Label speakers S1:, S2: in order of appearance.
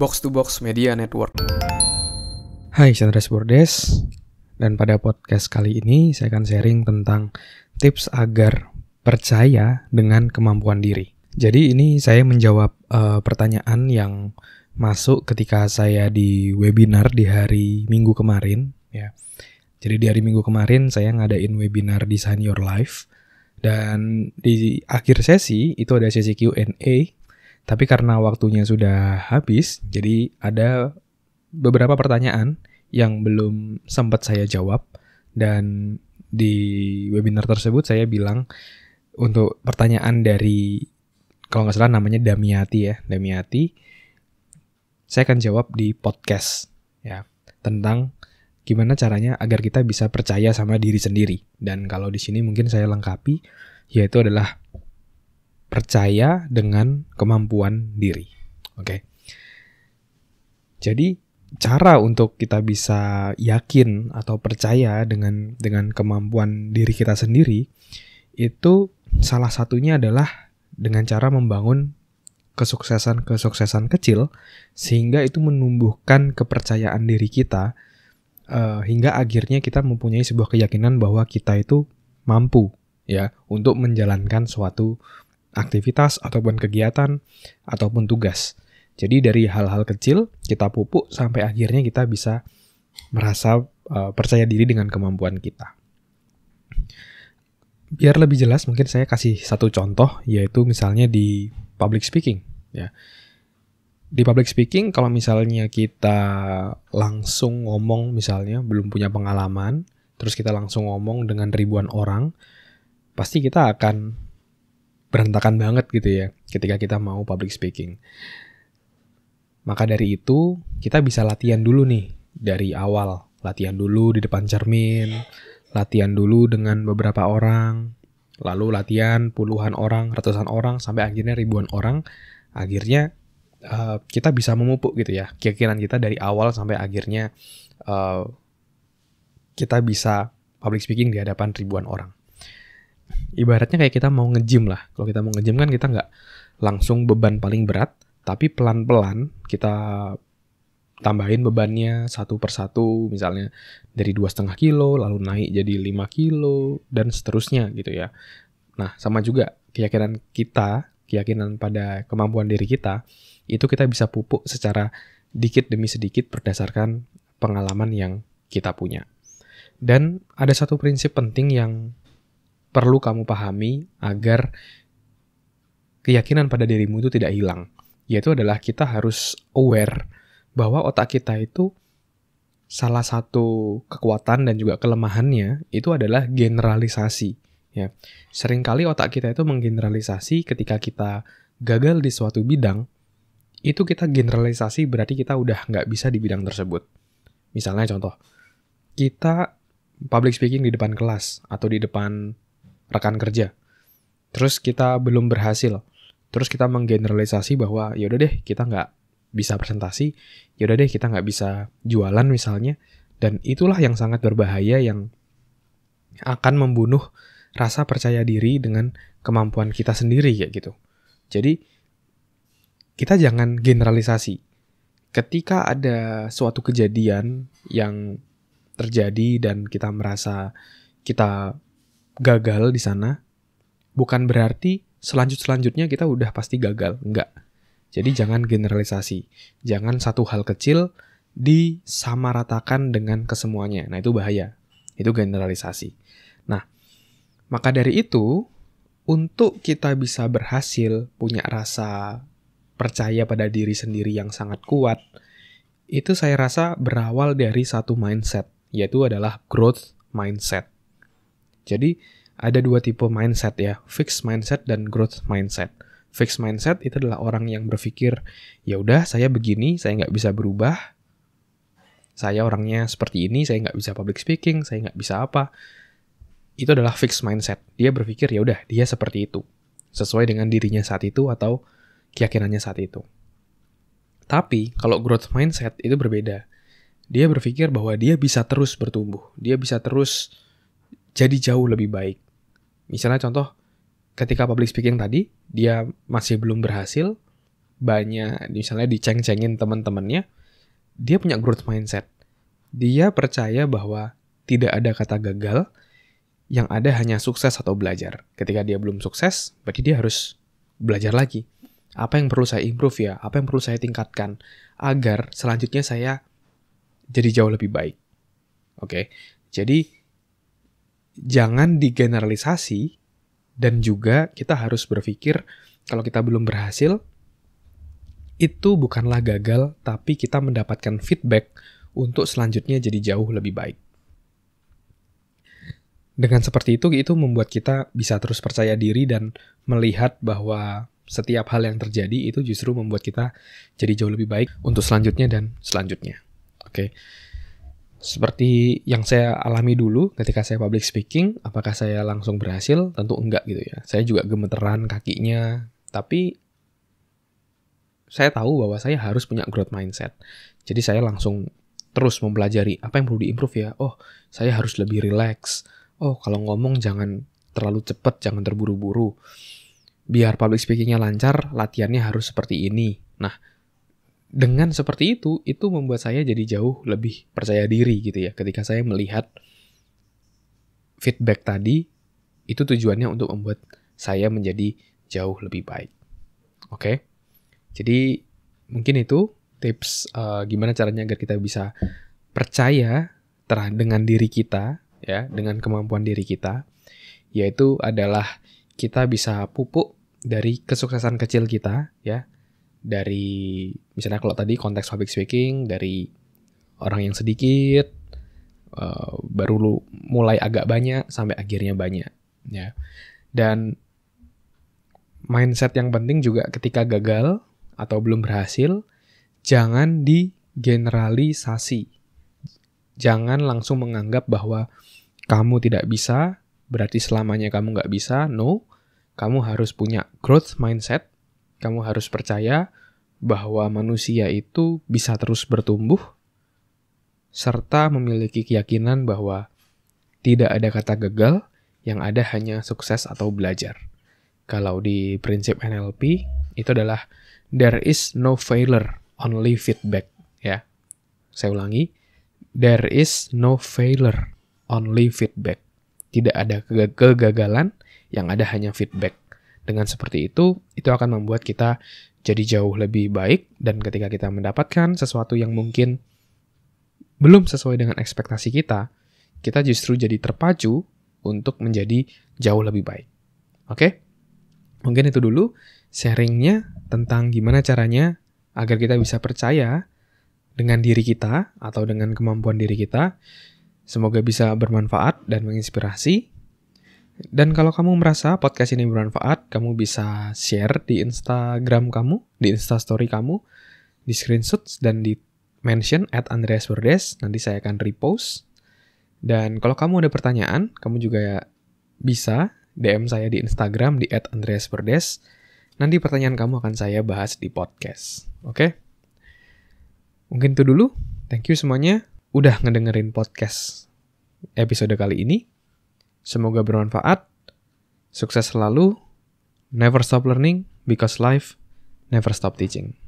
S1: Box to Box Media Network.
S2: Hai, Chandra Bordes. Dan pada podcast kali ini saya akan sharing tentang tips agar percaya dengan kemampuan diri. Jadi ini saya menjawab pertanyaan yang masuk ketika saya di webinar di hari Minggu kemarin. Ya. Jadi di hari Minggu kemarin saya ngadain webinar Design Your Life. Dan di akhir sesi itu ada sesi Q&A. Tapi karena waktunya sudah habis, jadi ada beberapa pertanyaan yang belum sempat saya jawab. Dan di webinar tersebut saya bilang untuk pertanyaan dari, kalau nggak salah namanya Damiati ya, Damiati, saya akan jawab di podcast ya, tentang gimana caranya agar kita bisa percaya sama diri sendiri. Dan kalau di sini mungkin saya lengkapi, yaitu adalah percaya dengan kemampuan diri. Oke. Jadi cara untuk kita bisa yakin atau percaya dengan kemampuan diri kita sendiri itu salah satunya adalah dengan cara membangun kesuksesan kecil sehingga itu menumbuhkan kepercayaan diri kita hingga akhirnya kita mempunyai sebuah keyakinan bahwa kita itu mampu ya untuk menjalankan suatu aktivitas ataupun kegiatan ataupun tugas. Jadi dari hal-hal kecil kita pupuk sampai akhirnya kita bisa merasa percaya diri dengan kemampuan kita. Biar lebih jelas mungkin saya kasih satu contoh, yaitu misalnya di public speaking ya. Di public speaking kalau misalnya kita langsung ngomong, misalnya belum punya pengalaman, terus kita langsung ngomong dengan ribuan orang, pasti kita akan berantakan banget gitu ya ketika kita mau public speaking. Maka dari itu kita bisa latihan dulu nih dari awal. Latihan dulu di depan cermin, latihan dulu dengan beberapa orang, lalu latihan puluhan orang, ratusan orang, sampai akhirnya ribuan orang. Akhirnya kita bisa memupuk gitu ya keyakinan kita dari awal sampai akhirnya kita bisa public speaking di hadapan ribuan orang. Ibaratnya kayak kita mau nge-gym lah. Kalau kita mau nge-gym kan kita nggak langsung beban paling berat, tapi pelan-pelan kita tambahin bebannya satu per satu, misalnya dari 2,5 kilo, lalu naik jadi 5 kilo, dan seterusnya gitu ya. Nah, sama juga keyakinan pada kemampuan diri kita, itu kita bisa pupuk secara dikit demi sedikit berdasarkan pengalaman yang kita punya. Dan ada satu prinsip penting yang perlu kamu pahami agar keyakinan pada dirimu itu tidak hilang. Yaitu adalah kita harus aware bahwa otak kita itu salah satu kekuatan dan juga kelemahannya itu adalah generalisasi. Ya. Seringkali otak kita itu menggeneralisasi ketika kita gagal di suatu bidang, itu kita generalisasi berarti kita udah nggak bisa di bidang tersebut. Misalnya contoh, kita public speaking di depan kelas atau di depan rekan kerja. Terus kita belum berhasil. Terus kita menggeneralisasi bahwa yaudah deh kita nggak bisa presentasi, yaudah deh kita nggak bisa jualan misalnya. Dan itulah yang sangat berbahaya yang akan membunuh rasa percaya diri dengan kemampuan kita sendiri kayak gitu. Jadi kita jangan generalisasi. Ketika ada suatu kejadian yang terjadi dan kita merasa kita gagal di sana, bukan berarti selanjutnya kita udah pasti gagal. Enggak. Jadi jangan generalisasi. Jangan satu hal kecil disamaratakan dengan kesemuanya. Nah, itu bahaya. Itu generalisasi. Nah, maka dari itu, untuk kita bisa berhasil punya rasa percaya pada diri sendiri yang sangat kuat, itu saya rasa berawal dari satu mindset, yaitu adalah growth mindset. Jadi ada dua tipe mindset ya, fixed mindset dan growth mindset. Fixed mindset itu adalah orang yang berpikir, ya udah saya begini, saya nggak bisa berubah, saya orangnya seperti ini, saya nggak bisa public speaking, saya nggak bisa apa. Itu adalah fixed mindset. Dia berpikir ya udah dia seperti itu, sesuai dengan dirinya saat itu atau keyakinannya saat itu. Tapi kalau growth mindset itu berbeda. Dia berpikir bahwa dia bisa terus bertumbuh, dia bisa terus jadi jauh lebih baik. Misalnya contoh, ketika public speaking tadi, dia masih belum berhasil, banyak, misalnya diceng-cengin teman-temannya, dia punya growth mindset. Dia percaya bahwa tidak ada kata gagal, yang ada hanya sukses atau belajar. Ketika dia belum sukses, berarti dia harus belajar lagi. Apa yang perlu saya improve ya? Apa yang perlu saya tingkatkan? Agar selanjutnya saya jadi jauh lebih baik. Oke, jadi jangan digeneralisasi, dan juga kita harus berpikir kalau kita belum berhasil, itu bukanlah gagal, tapi kita mendapatkan feedback untuk selanjutnya jadi jauh lebih baik. Dengan seperti itu membuat kita bisa terus percaya diri dan melihat bahwa setiap hal yang terjadi itu justru membuat kita jadi jauh lebih baik untuk selanjutnya dan selanjutnya. Oke. Seperti yang saya alami dulu ketika saya public speaking, apakah saya langsung berhasil? Tentu enggak gitu ya. Saya juga gemeteran kakinya, tapi saya tahu bahwa saya harus punya growth mindset. Jadi saya langsung terus mempelajari apa yang perlu diimprove ya. Oh, saya harus lebih relax. Oh, kalau ngomong jangan terlalu cepat, jangan terburu-buru. Biar public speakingnya lancar, latihannya harus seperti ini. Nah, dengan seperti itu membuat saya jadi jauh lebih percaya diri gitu ya. Ketika saya melihat feedback tadi, itu tujuannya untuk membuat saya menjadi jauh lebih baik. Oke? Jadi mungkin itu tips gimana caranya agar kita bisa percaya dengan diri kita, ya, dengan kemampuan diri kita, yaitu adalah kita bisa pupuk dari kesuksesan kecil kita, ya, dari misalnya kalau tadi konteks public speaking, dari orang yang sedikit, baru mulai agak banyak sampai akhirnya banyak, ya. Dan mindset yang penting juga ketika gagal atau belum berhasil, jangan digeneralisasi. Jangan langsung menganggap bahwa kamu tidak bisa, berarti selamanya kamu nggak bisa. No, kamu harus punya growth mindset. Kamu harus percaya bahwa manusia itu bisa terus bertumbuh, serta memiliki keyakinan bahwa tidak ada kata gagal, yang ada hanya sukses atau belajar. Kalau di prinsip NLP, itu adalah there is no failure, only feedback. Ya, saya ulangi, there is no failure, only feedback. Tidak ada kegagalan, yang ada hanya feedback. Dengan seperti itu akan membuat kita jadi jauh lebih baik, dan ketika kita mendapatkan sesuatu yang mungkin belum sesuai dengan ekspektasi kita justru jadi terpacu untuk menjadi jauh lebih baik. Oke? Mungkin itu dulu sharingnya tentang gimana caranya agar kita bisa percaya dengan diri kita atau dengan kemampuan diri kita. Semoga bisa bermanfaat dan menginspirasi. Dan kalau kamu merasa podcast ini bermanfaat, kamu bisa share di Instagram kamu, di Instastory kamu, di screenshot dan di mention @andreasverdes. Nanti saya akan repost. Dan kalau kamu ada pertanyaan, kamu juga bisa DM saya di Instagram di @andreasverdes. Nanti pertanyaan kamu akan saya bahas di podcast. Oke? Mungkin itu dulu. Thank you semuanya udah ngedengerin podcast episode kali ini. Semoga bermanfaat. Sukses selalu. Never stop learning because life never stop teaching.